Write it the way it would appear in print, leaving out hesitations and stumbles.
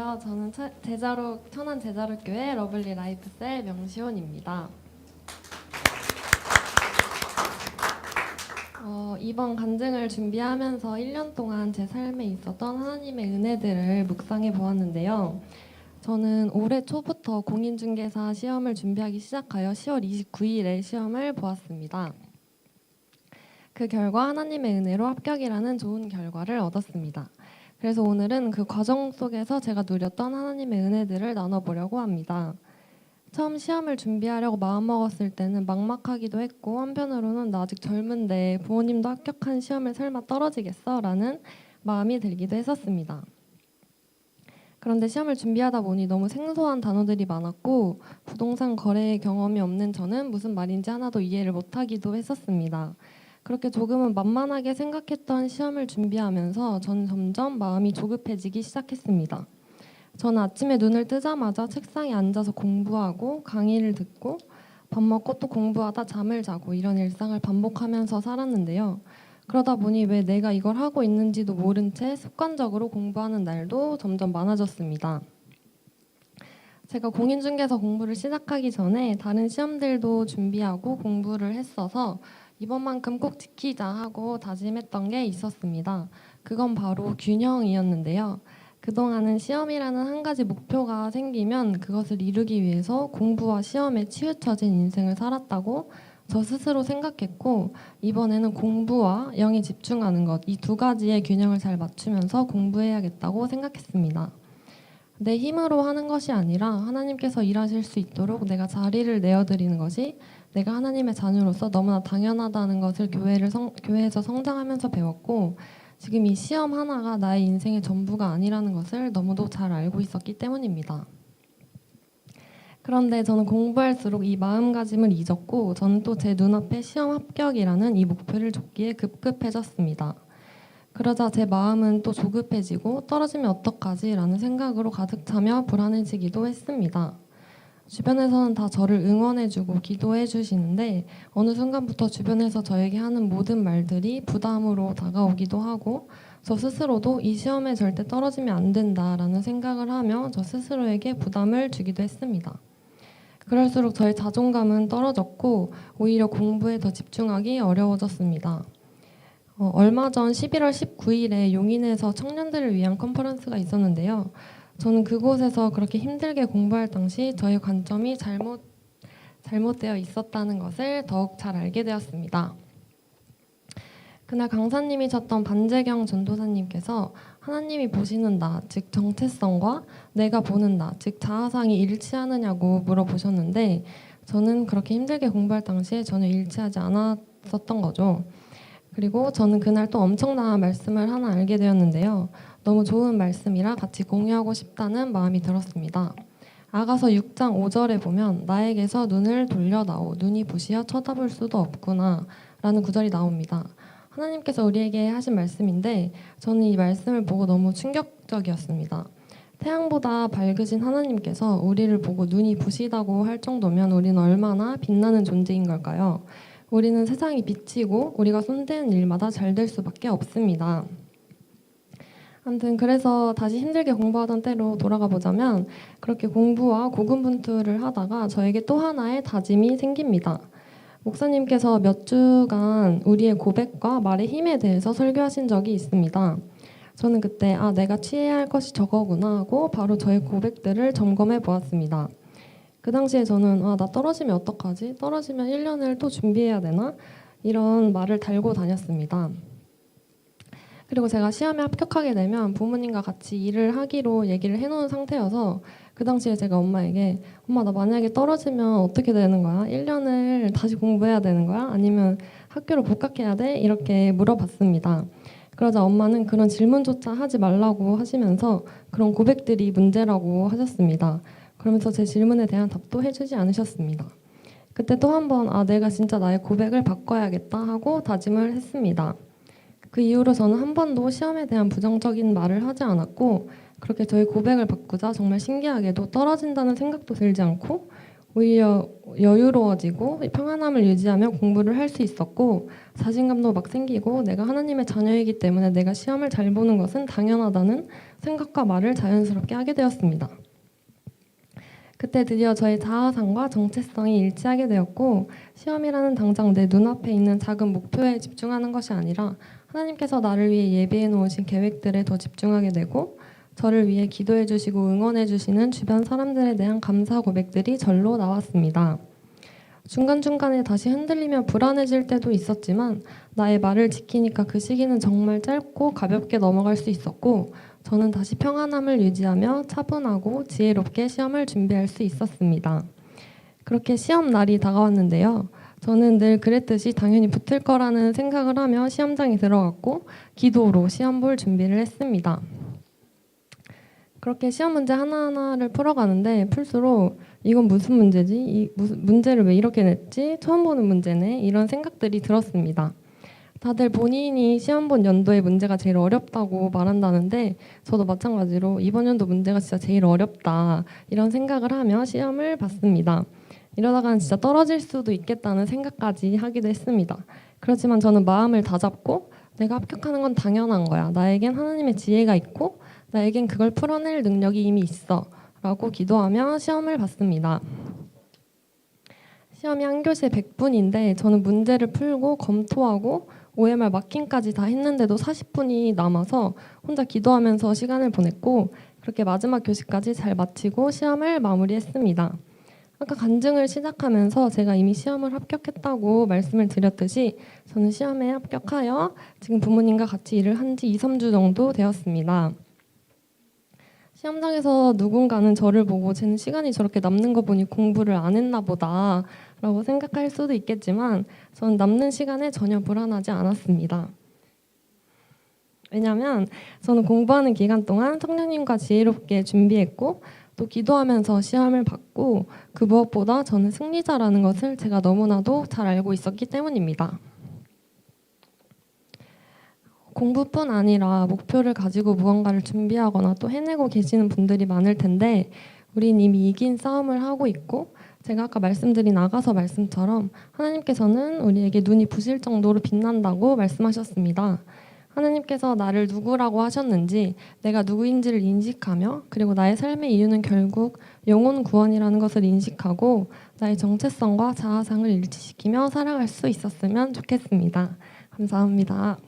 안녕하세요. 저는 제자록 천안 제자록교회 러블리 라이프셀 명시온입니다. 이번 간증을 준비하면서 1년 동안 제 삶에 있었던 하나님의 은혜들을 묵상해 보았는데요. 저는 올해 초부터 공인중개사 시험을 준비하기 시작하여 10월 29일에 시험을 보았습니다. 그 결과 하나님의 은혜로 합격이라는 좋은 결과를 얻었습니다. 그래서 오늘은 그 과정 속에서 제가 누렸던 하나님의 은혜들을 나눠보려고 합니다. 처음 시험을 준비하려고 마음먹었을 때는 막막하기도 했고, 한편으로는 나 아직 젊은데 부모님도 합격한 시험을 설마 떨어지겠어? 라는 마음이 들기도 했었습니다. 그런데 시험을 준비하다 보니 너무 생소한 단어들이 많았고, 부동산 거래 경험이 없는 저는 무슨 말인지 하나도 이해를 못하기도 했었습니다. 그렇게 조금은 만만하게 생각했던 시험을 준비하면서 저는 점점 마음이 조급해지기 시작했습니다. 저는 아침에 눈을 뜨자마자 책상에 앉아서 공부하고 강의를 듣고 밥 먹고 또 공부하다 잠을 자고 이런 일상을 반복하면서 살았는데요. 그러다 보니 왜 내가 이걸 하고 있는지도 모른 채 습관적으로 공부하는 날도 점점 많아졌습니다. 제가 공인중개사 공부를 시작하기 전에 다른 시험들도 준비하고 공부를 했어서 이번만큼 꼭 지키자 하고 다짐했던 게 있었습니다. 그건 바로 균형이었는데요. 그동안은 시험이라는 한 가지 목표가 생기면 그것을 이루기 위해서 공부와 시험에 치우쳐진 인생을 살았다고 저 스스로 생각했고, 이번에는 공부와 영에 집중하는 것, 이 두 가지의 균형을 잘 맞추면서 공부해야겠다고 생각했습니다. 내 힘으로 하는 것이 아니라 하나님께서 일하실 수 있도록 내가 자리를 내어드리는 것이 내가 하나님의 자녀로서 너무나 당연하다는 것을 교회에서 성장하면서 배웠고, 지금 이 시험 하나가 나의 인생의 전부가 아니라는 것을 너무도 잘 알고 있었기 때문입니다. 그런데 저는 공부할수록 이 마음가짐을 잊었고, 저는 또 제 눈앞에 시험 합격이라는 이 목표를 좇기에 급급해졌습니다. 그러자 제 마음은 또 조급해지고 떨어지면 어떡하지? 라는 생각으로 가득 차며 불안해지기도 했습니다. 주변에서는 다 저를 응원해주고 기도해주시는데 어느 순간부터 주변에서 저에게 하는 모든 말들이 부담으로 다가오기도 하고, 저 스스로도 이 시험에 절대 떨어지면 안 된다라는 생각을 하며 저 스스로에게 부담을 주기도 했습니다. 그럴수록 저의 자존감은 떨어졌고 오히려 공부에 더 집중하기 어려워졌습니다. 얼마 전 11월 19일에 용인에서 청년들을 위한 컨퍼런스가 있었는데요. 저는 그곳에서 그렇게 힘들게 공부할 당시 저의 관점이 잘못되어 있었다는 것을 더욱 잘 알게 되었습니다. 그날 강사님이셨던 반재경 전도사님께서 하나님이 보시는 나, 즉 정체성과 내가 보는 나, 즉 자아상이 일치하느냐고 물어보셨는데, 저는 그렇게 힘들게 공부할 당시에 전혀 일치하지 않았었던 거죠. 그리고 저는 그날 또 엄청난 말씀을 하나 알게 되었는데요. 너무 좋은 말씀이라 같이 공유하고 싶다는 마음이 들었습니다. 아가서 6장 5절에 보면 나에게서 눈을 돌려다오 눈이 부시어 쳐다볼 수도 없구나 라는 구절이 나옵니다. 하나님께서 우리에게 하신 말씀인데 저는 이 말씀을 보고 너무 충격적이었습니다. 태양보다 밝으신 하나님께서 우리를 보고 눈이 부시다고 할 정도면 우리는 얼마나 빛나는 존재인 걸까요? 우리는 세상이 비치고 우리가 손대는 일마다 잘 될 수밖에 없습니다. 아무튼 그래서 다시 힘들게 공부하던 때로 돌아가 보자면 그렇게 공부와 고군분투를 하다가 저에게 또 하나의 다짐이 생깁니다. 목사님께서 몇 주간 우리의 고백과 말의 힘에 대해서 설교하신 적이 있습니다. 저는 그때 내가 취해야 할 것이 저거구나 하고 바로 저의 고백들을 점검해 보았습니다. 그 당시에 저는 나 떨어지면 어떡하지? 떨어지면 1년을 또 준비해야 되나? 이런 말을 달고 다녔습니다. 그리고 제가 시험에 합격하게 되면 부모님과 같이 일을 하기로 얘기를 해놓은 상태여서 그 당시에 제가 엄마에게 엄마 나 만약에 떨어지면 어떻게 되는 거야? 1년을 다시 공부해야 되는 거야? 아니면 학교를 복학해야 돼? 이렇게 물어봤습니다. 그러자 엄마는 그런 질문조차 하지 말라고 하시면서 그런 고백들이 문제라고 하셨습니다. 그러면서 제 질문에 대한 답도 해주지 않으셨습니다. 그때 또 한 번 내가 진짜 나의 고백을 바꿔야겠다 하고 다짐을 했습니다. 그 이후로 저는 한 번도 시험에 대한 부정적인 말을 하지 않았고 그렇게 저의 고백을 바꾸자 정말 신기하게도 떨어진다는 생각도 들지 않고 오히려 여유로워지고 평안함을 유지하며 공부를 할 수 있었고 자신감도 막 생기고 내가 하나님의 자녀이기 때문에 내가 시험을 잘 보는 것은 당연하다는 생각과 말을 자연스럽게 하게 되었습니다. 그때 드디어 저의 자아상과 정체성이 일치하게 되었고 시험이라는 당장 내 눈앞에 있는 작은 목표에 집중하는 것이 아니라 하나님께서 나를 위해 예비해 놓으신 계획들에 더 집중하게 되고 저를 위해 기도해 주시고 응원해 주시는 주변 사람들에 대한 감사 고백들이 절로 나왔습니다. 중간중간에 다시 흔들리며 불안해질 때도 있었지만 나의 말을 지키니까 그 시기는 정말 짧고 가볍게 넘어갈 수 있었고 저는 다시 평안함을 유지하며 차분하고 지혜롭게 시험을 준비할 수 있었습니다. 그렇게 시험 날이 다가왔는데요. 저는 늘 그랬듯이 당연히 붙을 거라는 생각을 하며 시험장에 들어갔고 기도로 시험 볼 준비를 했습니다. 그렇게 시험 문제 하나하나를 풀어가는데 풀수록 이건 무슨 문제지? 이 무슨 문제를 왜 이렇게 냈지? 처음 보는 문제네? 이런 생각들이 들었습니다. 다들 본인이 시험 본 연도의 문제가 제일 어렵다고 말한다는데 저도 마찬가지로 이번 연도 문제가 진짜 제일 어렵다 이런 생각을 하며 시험을 봤습니다. 이러다가는 진짜 떨어질 수도 있겠다는 생각까지 하기도 했습니다. 그렇지만 저는 마음을 다잡고 내가 합격하는 건 당연한 거야. 나에겐 하나님의 지혜가 있고 나에겐 그걸 풀어낼 능력이 이미 있어 라고 기도하며 시험을 봤습니다. 시험이 한 교시에 100분인데 저는 문제를 풀고 검토하고 OMR 마킹까지 다 했는데도 40분이 남아서 혼자 기도하면서 시간을 보냈고 그렇게 마지막 교시까지 잘 마치고 시험을 마무리했습니다. 아까 간증을 시작하면서 제가 이미 시험을 합격했다고 말씀을 드렸듯이 저는 시험에 합격하여 지금 부모님과 같이 일을 한 지 2-3주 정도 되었습니다. 시험장에서 누군가는 저를 보고 쟤는 시간이 저렇게 남는 거 보니 공부를 안 했나 보다 라고 생각할 수도 있겠지만 저는 남는 시간에 전혀 불안하지 않았습니다. 왜냐하면 저는 공부하는 기간 동안 성령님과 지혜롭게 준비했고 또 기도하면서 시험을 봤고 그 무엇보다 저는 승리자라는 것을 제가 너무나도 잘 알고 있었기 때문입니다. 공부뿐 아니라 목표를 가지고 무언가를 준비하거나 또 해내고 계시는 분들이 많을 텐데 우린 이미 이긴 싸움을 하고 있고 제가 아까 말씀드린 아가서 말씀처럼 하나님께서는 우리에게 눈이 부실 정도로 빛난다고 말씀하셨습니다. 하나님께서 나를 누구라고 하셨는지 내가 누구인지를 인식하며 그리고 나의 삶의 이유는 결국 영혼 구원이라는 것을 인식하고 나의 정체성과 자아상을 일치시키며 살아갈 수 있었으면 좋겠습니다. 감사합니다.